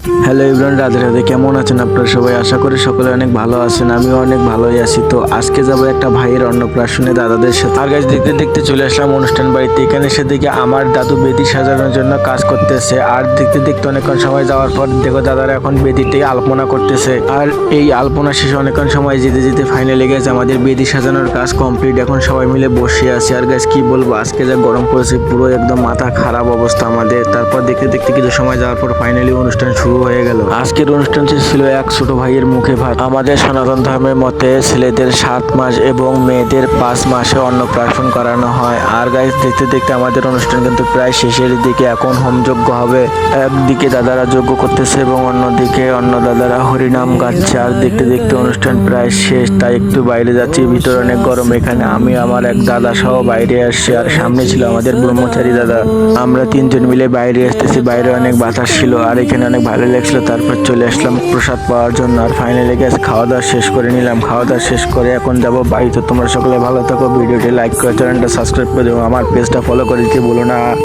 Hello everyone, Radhe Radhe. কেমন আছেন আপনারা সবাই? আশা করি সকলে অনেক ভালো আছেন। আমিও অনেক ভালোই আছি। তো আজকে যাব একটা ভাইয়ের অন্নপ্রাশনে দাদাদের সাথে। আর গাছ দেখতে দেখতে চলে আসলাম অনুষ্ঠান বাড়িতে। এখানে এসে দেখি আমার দাদু বেদি সাজানোর জন্য কাজ করতেছে। আর দেখতে দেখতে অনেকক্ষণ সময় যাওয়ার পর দেখো দাদারা এখন বেদিতে আলপনা করতেছে। আর এই আলপনা শেষে অনেকক্ষণ সময় যেতে যেতে ফাইনালে গেছে আমাদের বেদি সাজানোর কাজ কমপ্লিট। এখন সবাই মিলে বসে আছে। আর গাছ কি বলবো, আজকে যা গরম পড়েছে, পুরো একদম মাথা খারাপ অবস্থা আমাদের। তারপর দেখতে দেখতে কিছু সময় যাওয়ার পর ফাইনালি অনুষ্ঠান শুরু হয়ে গেল। আজকের অনুষ্ঠানটি ছিল এক ছোট ভাইয়ের মুখে ভাত। আমাদের সনাতন ধর্মের মতে ছেলেদের 7 মাস এবং মেয়েদের 5 মাসে অন্নপ্রাশন করানো হয়। আর গাইস দেখতে দেখতে আমাদের অনুষ্ঠান কিন্তু প্রায় শেষের দিকে। এখন হোমযজ্ঞ হবে। একদিকে দাদারা যজ্ঞ করতেছে এবং অন্যদিকে অন্য দাদারা হরিনাম গাচ্ছে। আর দেখতে দেখতে অনুষ্ঠান প্রায় শেষ, তাই একটু বাইরে যাচ্ছি। ভিতরে অনেক গরম। এখানে আমি আমার এক দাদা সহ বাইরে আসছি। আর সামনে ছিল আমাদের ব্রহ্মচারী দাদা। আমরা 3 জন মিলে বাইরে আসতেছি। বাইরে অনেক বাতাস ছিল আর এখানে অনেক ভালো লাগছিল। তারপর চলে আসলাম প্রসাদ পাওয়ার জন্য। আর ফাইনালি গ্যাস খাওয়া দাওয়া শেষ করে নিলাম। খাওয়া দাওয়া শেষ করে এখন যাব বাড়িতে। তোমরা সকলে ভালো থাকো, ভিডিওটি লাইক করে চ্যানেলটা সাবস্ক্রাইব করে দেবো, আমার পেজটা ফলো করে দিতে বলো না।